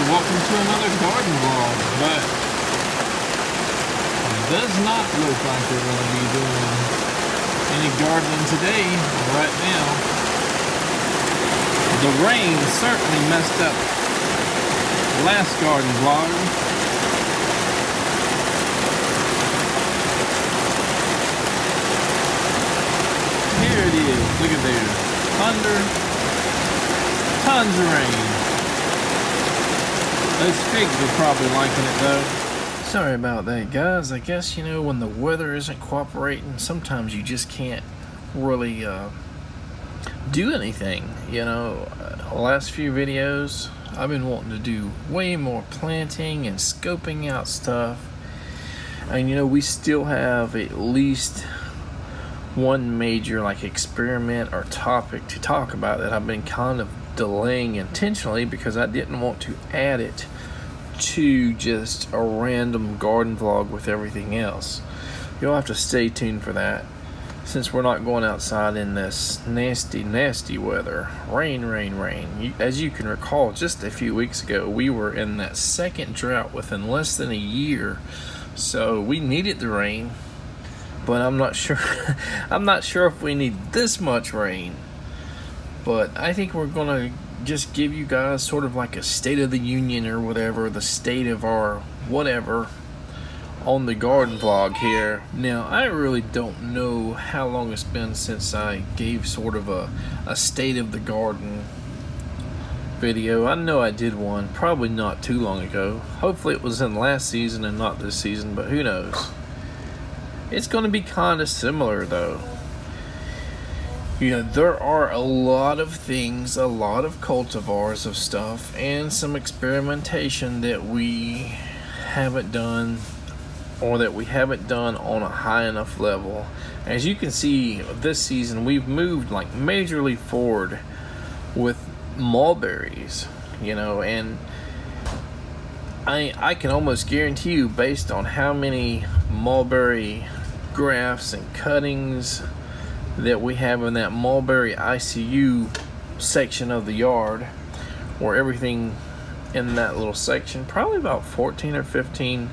welcome to another garden vlog, but it does not look like we're going to be doing any gardening today or right now. The rain certainly messed up the last garden vlog. Here it is, look at there, thunder, tons of rain. Those figs are probably liking it though. Sorry about that, guys. I guess, you know, when the weather isn't cooperating, sometimes you just can't really do anything. You know, the last few videos, I've been wanting to do way more planting and scoping out stuff. And, you know, we still have at least one major, like, experiment or topic to talk about that I've been kind of delaying intentionally because I didn't want to add it to just a random garden vlog with everything else. You'll have to stay tuned for that since we're not going outside in this nasty weather. Rain. As you can recall, just a few weeks ago we were in that second drought within less than a year, so we needed the rain, but I'm not sure if we need this much rain. But I think we're gonna just give you guys sort of like a state of the union or whatever, the state of our whatever on the garden vlog here. Now, I really don't know how long it's been since I gave sort of a state of the garden video. I know I did one probably not too long ago. Hopefully it was in last season and not this season, but who knows. It's gonna be kind of similar though. You know, there are a lot of things, a lot of cultivars of stuff, and some experimentation that we haven't done, or that we haven't done on a high enough level. As you can see, this season we've moved like majorly forward with mulberries, you know, and I can almost guarantee you, based on how many mulberry grafts and cuttings that we have in that mulberry ICU section of the yard, where everything in that little section, probably about 14 or 15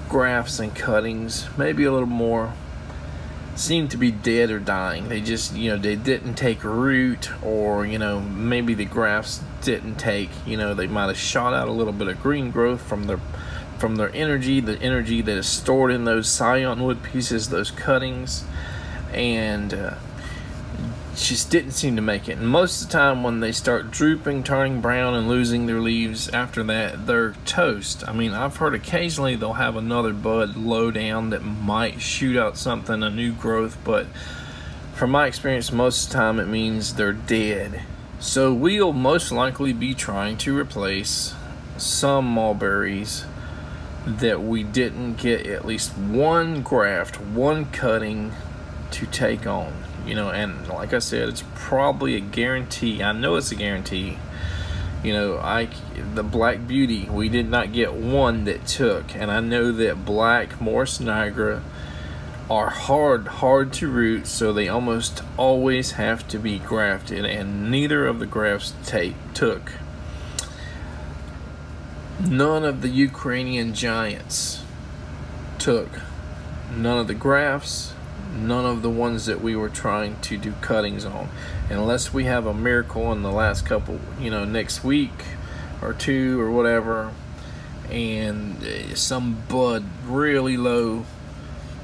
grafts and cuttings, maybe a little more, seem to be dead or dying. They just, you know, they didn't take root, or, you know, maybe the grafts didn't take, you know, they might have shot out a little bit of green growth from their energy, the energy that is stored in those scion wood pieces, those cuttings, and just didn't seem to make it. And most of the time when they start drooping, turning brown, and losing their leaves after that, they're toast. I mean, I've heard occasionally they'll have another bud low down that might shoot out something, a new growth, but from my experience, most of the time it means they're dead. So we'll most likely be trying to replace some mulberries that we didn't get at least one graft, one cutting to take on, you know. And like I said, it's probably a guarantee. I know it's a guarantee. You know, the Black Beauty, we did not get one that took, and I know that Black Morris Niagara are hard to root, so they almost always have to be grafted, and neither of the grafts took. None of the Ukrainian giants took. None of the grafts, none of the ones that we were trying to do cuttings on, unless we have a miracle in the last couple, you know, next week or two or whatever, and some bud really low,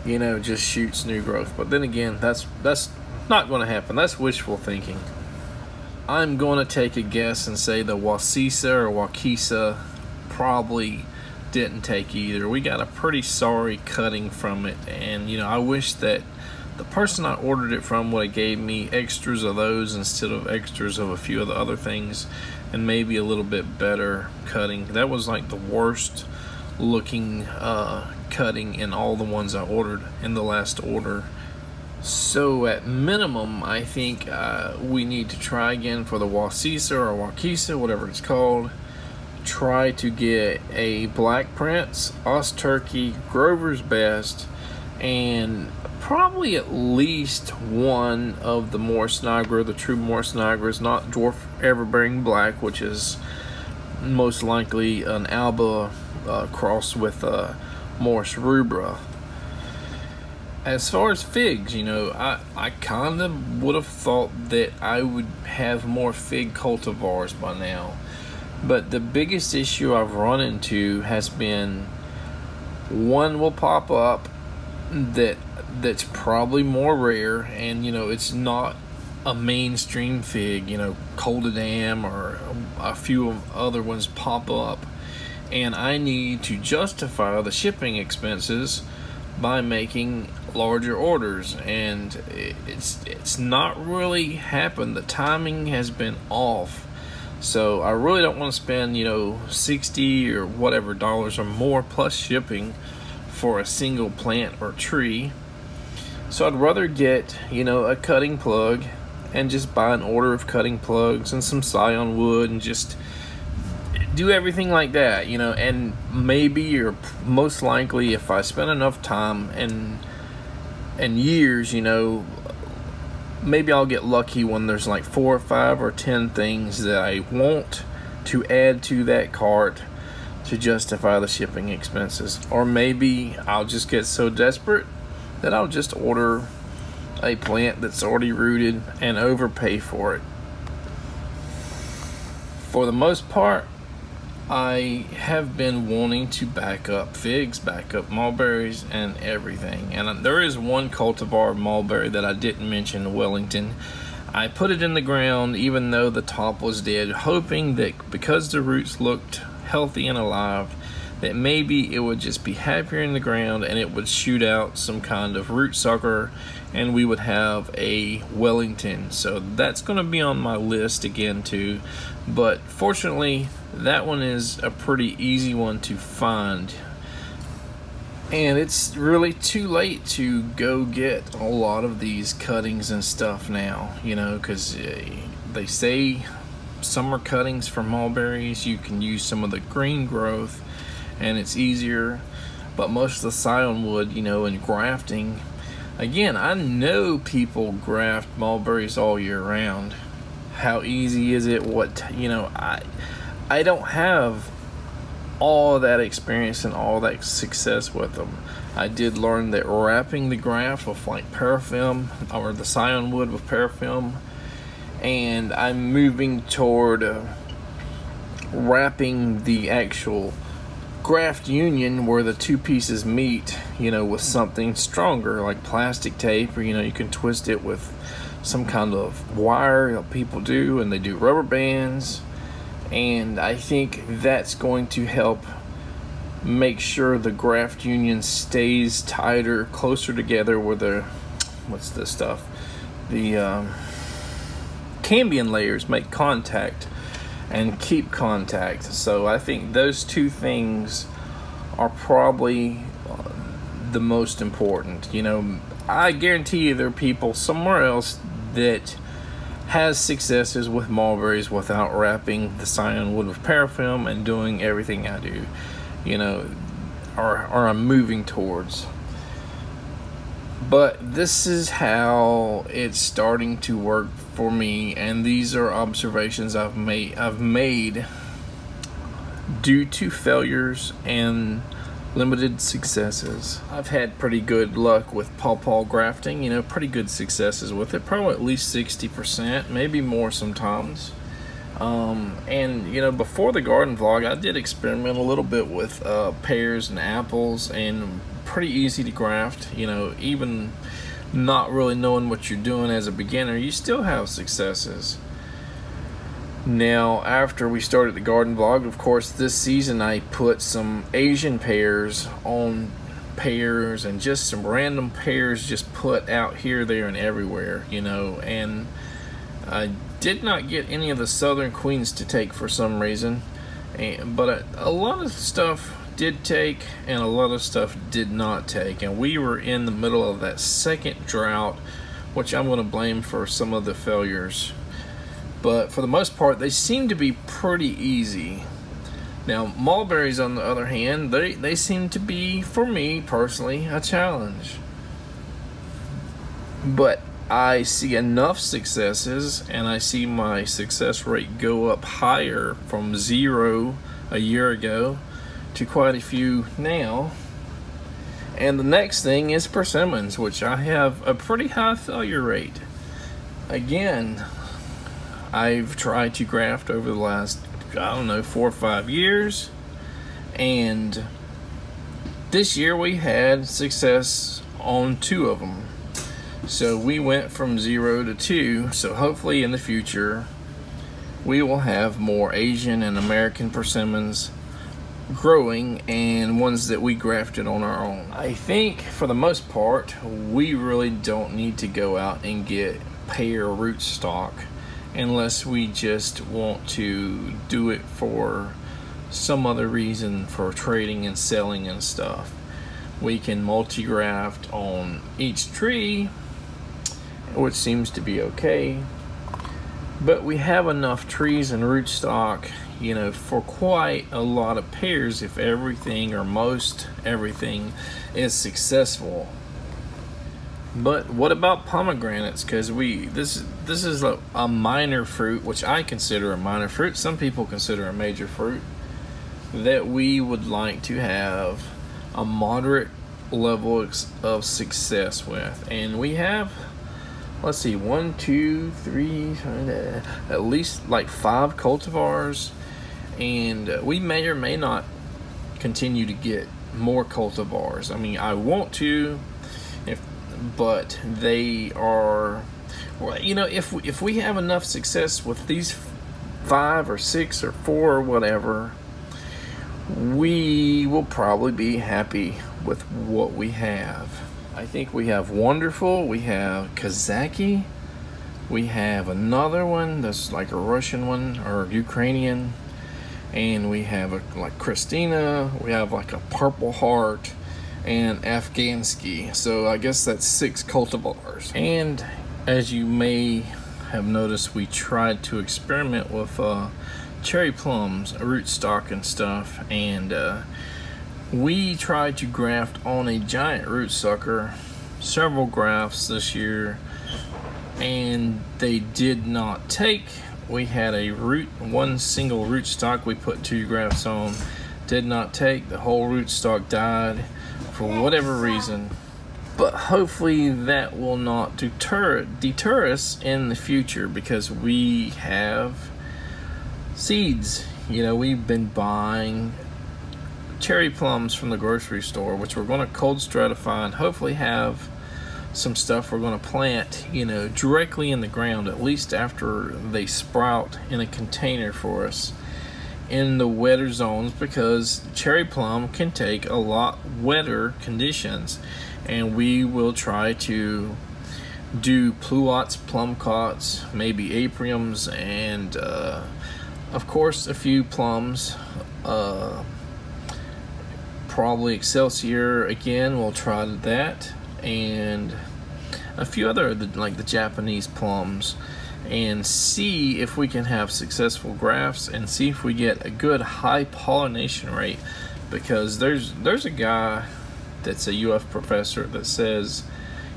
you know, just shoots new growth. But then again, that's not going to happen. That's wishful thinking. I'm going to take a guess and say the Waukesha probably didn't take either. We got a pretty sorry cutting from it, and you know, I wish that the person I ordered it from would have gave me extras of those instead of extras of a few of the other things, and maybe a little bit better cutting. That was like the worst looking cutting in all the ones I ordered in the last order. So at minimum, I think we need to try again for the Waukesha, whatever it's called. Try to get a Black Prince, Turkey, Grover's Best, and probably at least one of the Morris Niagara, the true Morris Niagara, is not dwarf everbearing black, which is most likely an Alba cross with Morris rubra. As far as figs, you know, I kind of would have thought that I would have more fig cultivars by now. But the biggest issue I've run into has been one will pop up that's probably more rare, and you know, it's not a mainstream fig. You know, Coldedam or a few other ones pop up, and I need to justify the shipping expenses by making larger orders, and it's not really happened. The timing has been off, so I really don't want to spend, you know, $60 or whatever dollars or more plus shipping for a single plant or tree. So I'd rather get, you know, a cutting plug and just buy an order of cutting plugs and some scion wood and just do everything like that, you know. And maybe, or most likely, if I spend enough time and years, you know, maybe I'll get lucky when there's like 4 or 5 or 10 things that I want to add to that cart to justify the shipping expenses. Or maybe I'll just get so desperate that I'll just order a plant that's already rooted and overpay for it. For the most part, I have been wanting to back up figs, back up mulberries, and everything. And there is one cultivar mulberry that I didn't mention, Wellington. I put it in the ground even though the top was dead, hoping that because the roots looked healthy and alive, that maybe it would just be happier in the ground and it would shoot out some kind of root sucker and we would have a Wellington. So that's going to be on my list again too. But fortunately, that one is a pretty easy one to find. And it's really too late to go get a lot of these cuttings and stuff now, you know, because they say summer cuttings for mulberries, you can use some of the green growth and it's easier. But most of the scion wood, you know, and grafting, again, I know people graft mulberries all year round. How easy is it? What, you know, I don't have all that experience and all that success with them. I did learn that wrapping the graft with like paraffin, or the scion wood with paraffin, and I'm moving toward wrapping the actual graft union where the two pieces meet, you know, with something stronger like plastic tape, or you know, you can twist it with some kind of wire that people do, and they do rubber bands. And I think that's going to help make sure the graft union stays tighter, closer together where the, what's this stuff? The cambium layers make contact and keep contact. So I think those two things are probably the most important. You know, I guarantee you there are people somewhere else that has successes with mulberries without wrapping the scion wood with paraffin and doing everything I do, you know, or I'm moving towards. But this is how it's starting to work for me, and these are observations I've made due to failures and limited successes. I've had pretty good luck with pawpaw grafting, you know, pretty good successes with it, probably at least 60%, maybe more sometimes. And you know, before the garden vlog, I did experiment a little bit with pears and apples, and pretty easy to graft. You know, even not really knowing what you're doing as a beginner, you still have successes. Now, after we started the garden vlog, of course, this season I put some Asian pears on pears, and just some random pears just put out here, there, and everywhere, you know. And I did not get any of the Southern Queens to take for some reason, but a lot of stuff did take and a lot of stuff did not take. And we were in the middle of that second drought, which I'm going to blame for some of the failures. But for the most part, they seem to be pretty easy. Now, mulberries, on the other hand, they seem to be, for me personally, a challenge. But I see enough successes, and I see my success rate go up higher from 0 a year ago to quite a few now. And the next thing is persimmons, which I have a pretty high failure rate. Again, I've tried to graft over the last, I don't know, 4 or 5 years, and this year we had success on 2 of them. So we went from 0 to 2. So hopefully in the future we will have more Asian and American persimmons growing, and ones that we grafted on our own. I think for the most part we really don't need to go out and get pear rootstock unless we just want to do it for some other reason, for trading and selling and stuff. We can multi-graft on each tree, which seems to be okay, but we have enough trees and rootstock, you know, for quite a lot of pears if everything or most everything is successful. But what about pomegranates? Because this is a minor fruit, which I consider a minor fruit. Some people consider a major fruit, that we would like to have a moderate level of success with. And we have, let's see, 1, 2, 3, at least like 5 cultivars, and we may or may not continue to get more cultivars. I mean, I want to, but they are, well, you know, if we have enough success with these 5 or 6 or 4 or whatever, we will probably be happy with what we have. I think we have Wonderful, we have Kazaki, we have another one that's like a Russian one or Ukrainian, and we have like Christina, we have like a Purple Heart, and Afghansky. So I guess that's 6 cultivars. And as you may have noticed, we tried to experiment with cherry plums, rootstock and stuff, and we tried to graft on a giant root sucker, several grafts this year, and they did not take. We had one single rootstock we put 2 grafts on, did not take. The whole rootstock died for whatever reason. But hopefully that will not deter us in the future, because we have seeds. You know, we've been buying cherry plums from the grocery store, which we're going to cold stratify and hopefully have some stuff we're going to plant, you know, directly in the ground, at least after they sprout, in a container for us in the wetter zones, because cherry plum can take a lot wetter conditions. And we will try to do pluots, plumcots, maybe apriums, and of course a few plums, probably Excelsior again, we'll try that, and a few other like the Japanese plums, and see if we can have successful grafts and see if we get a good high pollination rate. Because there's a guy that's a UF professor that says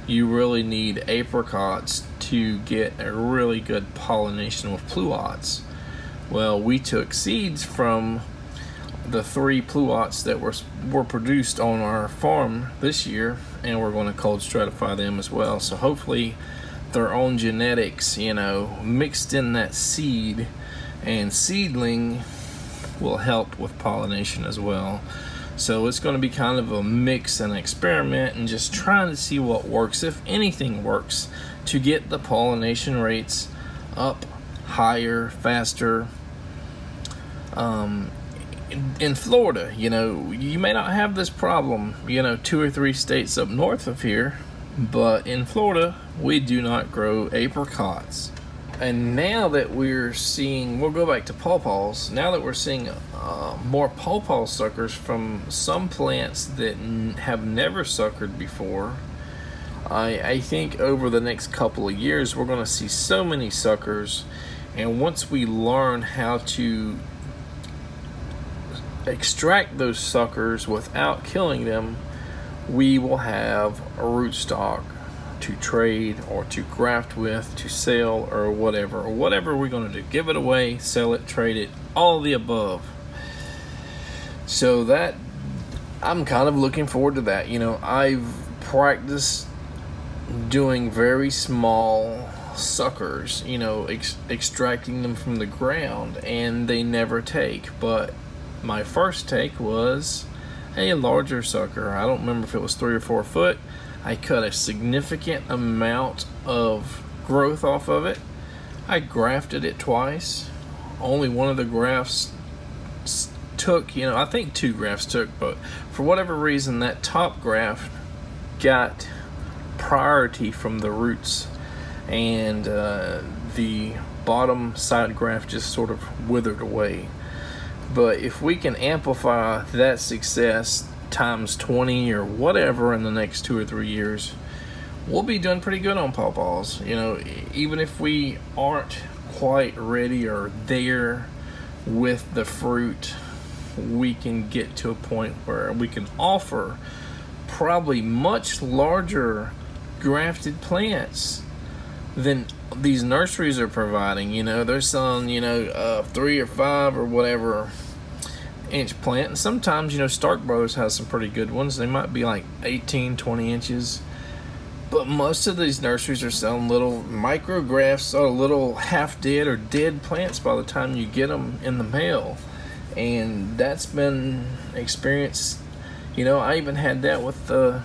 you really need apricots to get a really good pollination with pluots. Well, we took seeds from the 3 pluots that were produced on our farm this year, and we're going to cold stratify them as well. So hopefully their own genetics, you know, mixed in that seed and seedling will help with pollination as well. So it's going to be kind of a mix and experiment, and just trying to see what works, if anything works, to get the pollination rates up higher, faster. In Florida, you know, you may not have this problem, you know, 2 or 3 states up north of here, but in Florida we do not grow apricots. And now that we're seeing, we'll go back to pawpaws, now that we're seeing more pawpaw suckers from some plants that have never suckered before, I think over the next couple of years we're going to see so many suckers. And once we learn how to extract those suckers without killing them, we will have a rootstock to trade or to graft with, to sell, or whatever we're going to do. Give it away, sell it, trade it, all the above. So that, I'm kind of looking forward to that. You know, I've practiced doing very small suckers, you know, extracting them from the ground, and they never take. But my first take was a larger sucker. I don't remember if it was 3 or 4 foot. I cut a significant amount of growth off of it. I grafted it twice. Only one of the grafts took, you know, I think 2 grafts took, but for whatever reason that top graft got priority from the roots, and the bottom side graft just sort of withered away. But if we can amplify that success times 20 or whatever in the next 2 or 3 years, we'll be doing pretty good on pawpaws. You know, even if we aren't quite ready or there with the fruit, we can get to a point where we can offer probably much larger grafted plants than these nurseries are providing. You know, they're selling, you know, 3 or 5 or whatever inch plant, and sometimes, you know, Stark Brothers has some pretty good ones. They might be like 18-20 inches, but most of these nurseries are selling little micro grafts or little half dead or dead plants by the time you get them in the mail. And that's been experienced. You know, I even had that with the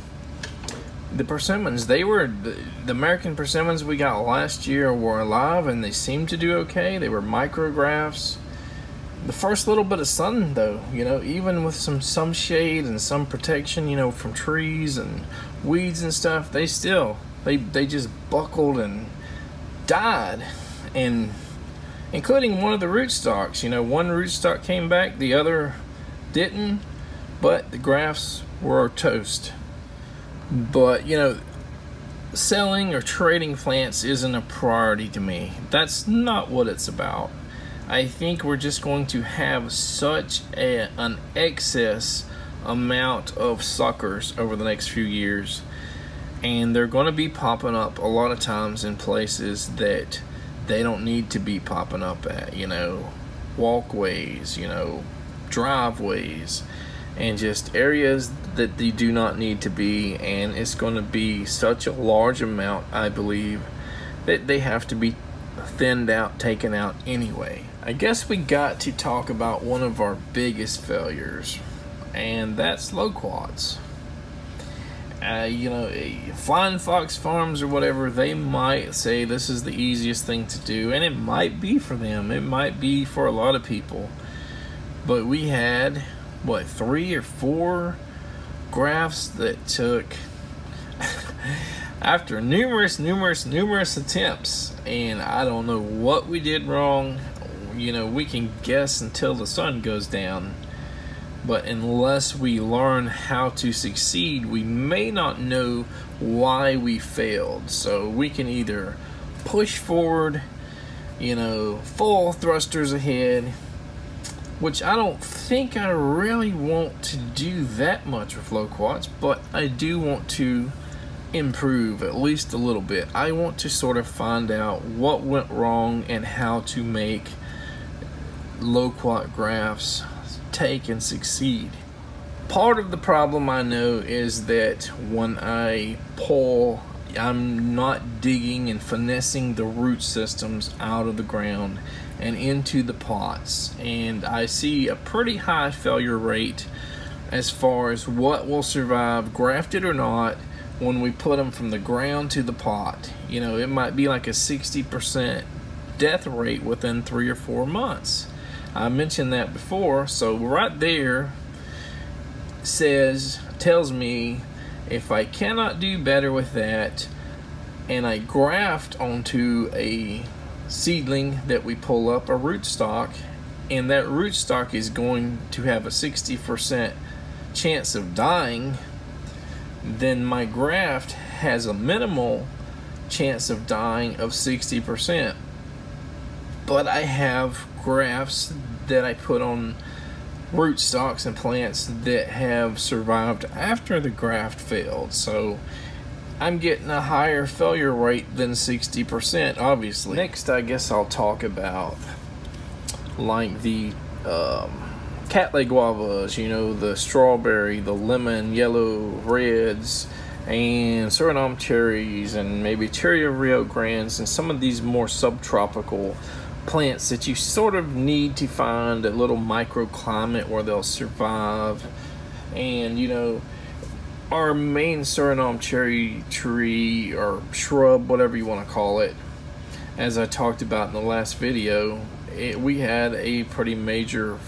persimmons. They were the American persimmons we got last year were alive, and they seemed to do okay. They were micrografts. The first little bit of sun, though, you know, even with some shade and some protection, you know, from trees and weeds and stuff, they just buckled and died. And including one of the rootstocks, you know, one rootstock came back, the other didn't, but the grafts were toast. But, you know, selling or trading plants isn't a priority to me. That's not what it's about. I think we're just going to have such an excess amount of suckers over the next few years, and they're going to be popping up a lot of times in places that they don't need to be popping up at, you know, walkways, you know, driveways, and just areas that they do not need to be. And it's going to be such a large amount, I believe, that they have to be thinned out, taken out anyway. I guess we got to talk about one of our biggest failures, and that's loquats. You know, Flying Fox Farms or whatever, they might say this is the easiest thing to do, and it might be for them. It might be for a lot of people. But we had, what, 3 or 4 grafts that took after numerous attempts, and I don't know what we did wrong. You know, we can guess until the sun goes down, but unless we learn how to succeed, we may not know why we failed. So we can either push forward, you know, full thrusters ahead, which I don't think I really want to do that much with loquats, but I do want to improve at least a little bit. I want to sort of find out what went wrong and how to make loquat grafts take and succeed. Part of the problem I know is that when I pull, I'm not digging and finessing the root systems out of the ground and into the pots, and I see a pretty high failure rate as far as what will survive, grafted or not, when we put them from the ground to the pot. You know, it might be like a 60% death rate within 3 or 4 months. I mentioned that before, so right there tells me if I cannot do better with that, and I graft onto a seedling that we pull up, a rootstock, and that rootstock is going to have a 60% chance of dying, then my graft has a minimal chance of dying of 60%. But I have grafts that I put on rootstocks and plants that have survived after the graft failed. So I'm getting a higher failure rate than 60%, obviously. Next, I guess I'll talk about like the Cattleya guavas, you know, the strawberry, the lemon, yellow, reds, and Suriname cherries, and maybe cherry of Rio Grandes, and some of these more subtropical plants that you sort of need to find a little microclimate where they'll survive. And you know, our main Suriname cherry tree or shrub, whatever you want to call it, as I talked about in the last video, we had a pretty major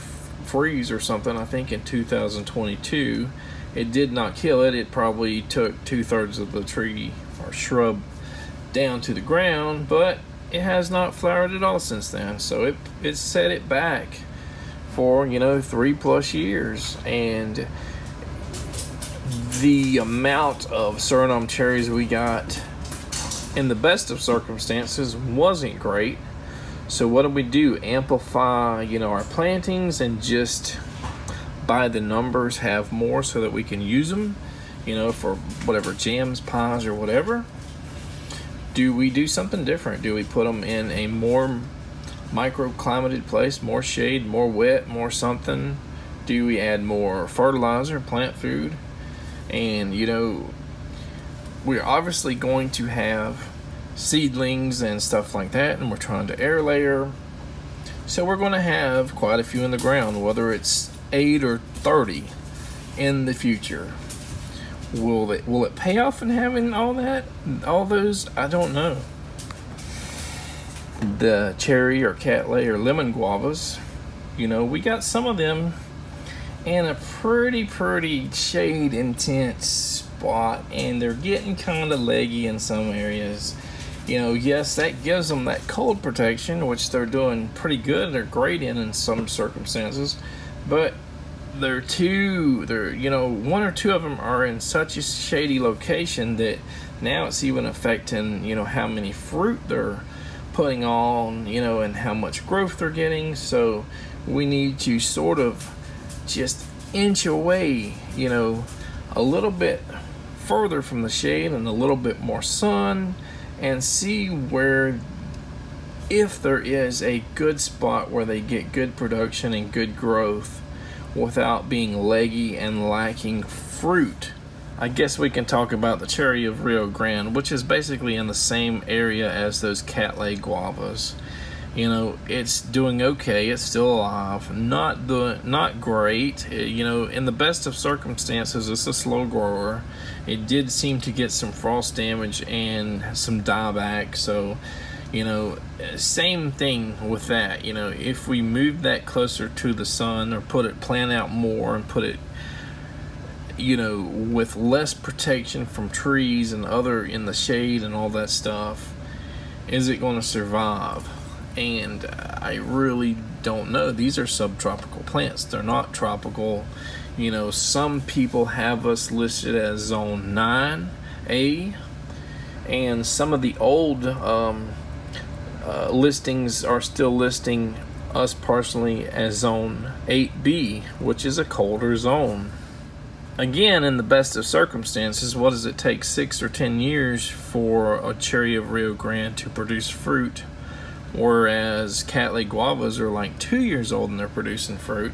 freeze or something, I think in 2022. It did not kill it. It probably took 2/3 of the tree or shrub down to the ground, but it has not flowered at all since then. So it set it back for, you know, 3+ years. And the amount of Suriname cherries we got in the best of circumstances wasn't great. So what do? Amplify, you know, our plantings and just by the numbers have more so that we can use them, you know, for whatever jams, pies, or whatever? Do we do something different? Do we put them in a more microclimated place, more shade, more wet, more something? Do we add more fertilizer, plant food? And you know, we're obviously going to have seedlings and stuff like that, and we're trying to air layer, so we're going to have quite a few in the ground, whether it's 8 or 30 in the future. Will it pay off in having all those? I don't know. The cherry or Cattleya or lemon guavas, you know, we got some of them in a pretty shade intense spot, and they're getting kind of leggy in some areas. You know, yes, that gives them that cold protection, which they're doing pretty good. They're great in some circumstances, but you know, 1 or 2 of them are in such a shady location that now it's even affecting, you know, how many fruit they're putting on, you know, and how much growth they're getting. So we need to sort of just inch away, you know, a little bit further from the shade and a little bit more sun, and see where, if there is a good spot where they get good production and good growth without being leggy and lacking fruit. I guess we can talk about the cherry of Rio Grande, which is basically in the same area as those Cattleya guavas. You know, it's doing okay. It's still alive. Not great. You know, in the best of circumstances, it's a slow grower. It did seem to get some frost damage and some dieback. So, you know, same thing with that. You know, if we move that closer to the sun, or plant out more and put it, you know, with less protection from trees and other in the shade and all that stuff, is it going to survive? And I really don't know. These are subtropical plants. They're not tropical. You know, some people have us listed as zone 9A, and some of the old listings are still listing us personally as zone 8B, which is a colder zone. Again, in the best of circumstances, what does it take, 6 or 10 years for a cherry of Rio Grande to produce fruit? Whereas Cattleya guavas are like 2 years old and they're producing fruit.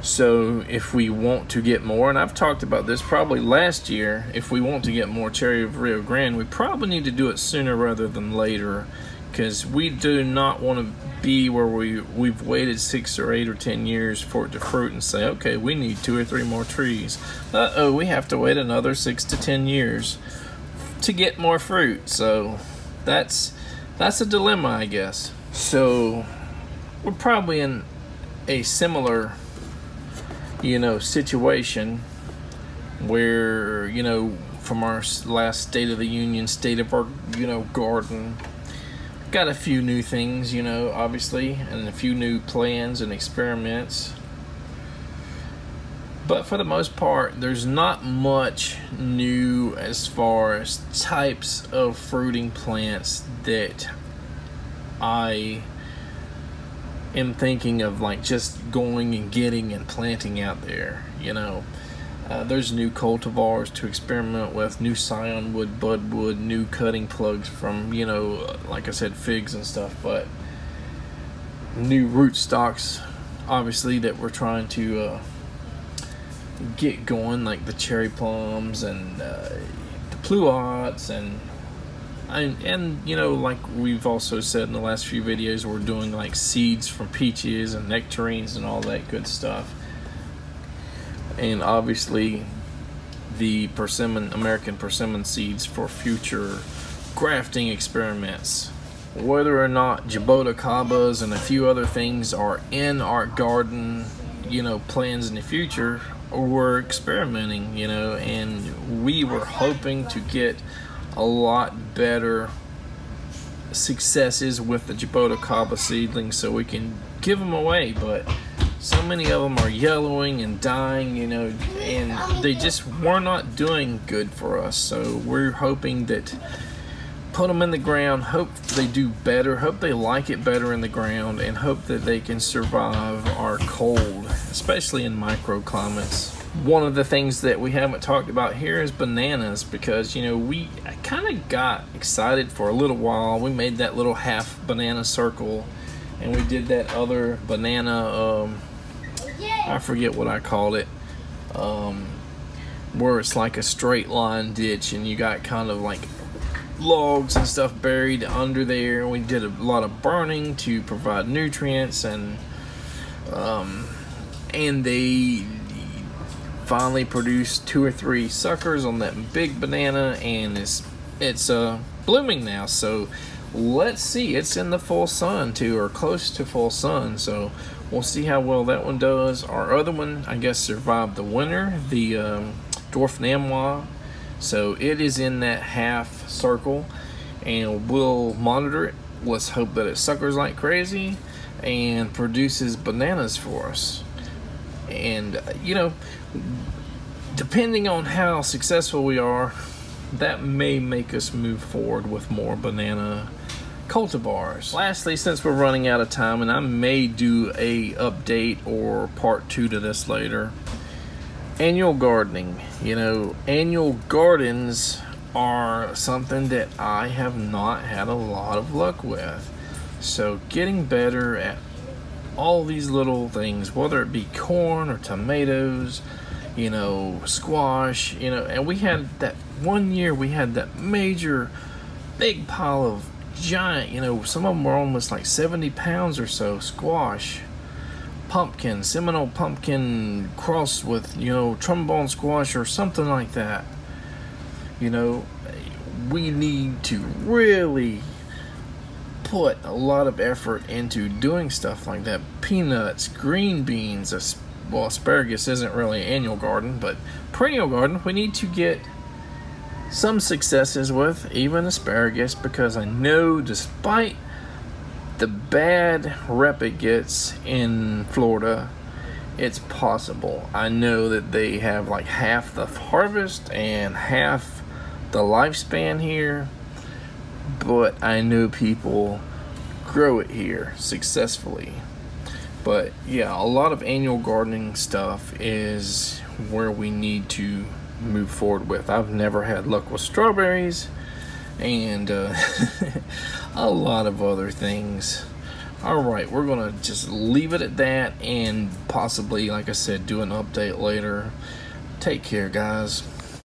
So if we want to get more, and I've talked about this probably last year, if we want to get more cherry of Rio Grande, we probably need to do it sooner rather than later, because we do not want to be where we've waited 6 or 8 or 10 years for it to fruit and say, okay, we need 2 or 3 more trees. Uh-oh, we have to wait another 6 to 10 years to get more fruit. So that's a dilemma, I guess. So we're probably in a similar, you know, situation where, you know, from our last State of the Union, state of our, you know, garden, got a few new things, you know, obviously, and a few new plans and experiments. But for the most part, there's not much new as far as types of fruiting plants that I am thinking of, like, just going and getting and planting out there, you know. There's new cultivars to experiment with, new scion wood, bud wood, new cutting plugs from, you know, like I said, figs and stuff, but new root stocks, obviously, that we're trying to get going, like the cherry plums and the pluots, and you know, like we've also said in the last few videos, we're doing like seeds from peaches and nectarines and all that good stuff. And obviously the persimmon, American persimmon seeds for future grafting experiments. Whether or not jaboticabas and a few other things are in our garden, you know, plans in the future, we're experimenting, you know, and we were hoping to get a lot better successes with the jaboticaba seedlings so we can give them away, but so many of them are yellowing and dying, you know, and they just were not doing good for us. So we're hoping that put them in the ground, hope they do better, hope they like it better in the ground, and hope that they can survive our cold, especially in microclimates. One of the things that we haven't talked about here is bananas, because, you know, we kind of got excited for a little while. We made that little half banana circle, and we did that other banana, I forget what I called it, where it's like a straight line ditch and you got kind of like logs and stuff buried under there. We did a lot of burning to provide nutrients, and they finally produced 2 or 3 suckers on that big banana, and it's blooming now. So let's see, it's in the full sun too, or close to full sun, so we'll see how well that one does. Our other one, I guess, survived the winter, the dwarf namois, so it is in that half circle, and we'll monitor it. Let's hope that it suckers like crazy and produces bananas for us. And you know, depending on how successful we are, that may make us move forward with more banana cultivars. Lastly, since we're running out of time, and I may do a update or part 2 to this later, annual gardening. You know, annual gardens are something that I have not had a lot of luck with. So getting better at all these little things, whether it be corn or tomatoes, you know, squash, you know, and we had that one year, we had that major big pile of giant, you know, some of them were almost like 70 pounds or so, squash, pumpkin, Seminole pumpkin crossed with, you know, trombone squash or something like that. You know, we need to really put a lot of effort into doing stuff like that. Peanuts, green beans, well, asparagus isn't really an annual garden, but perennial garden, we need to get some successes with, even asparagus, because I know despite the bad rep it gets in Florida, it's possible. I know that they have like half the harvest and half the lifespan here, but I know people grow it here successfully. But yeah, a lot of annual gardening stuff is where we need to move forward with. I've never had luck with strawberries and a lot of other things. Alright, we're gonna just leave it at that, and possibly, like I said, do an update later. Take care, guys.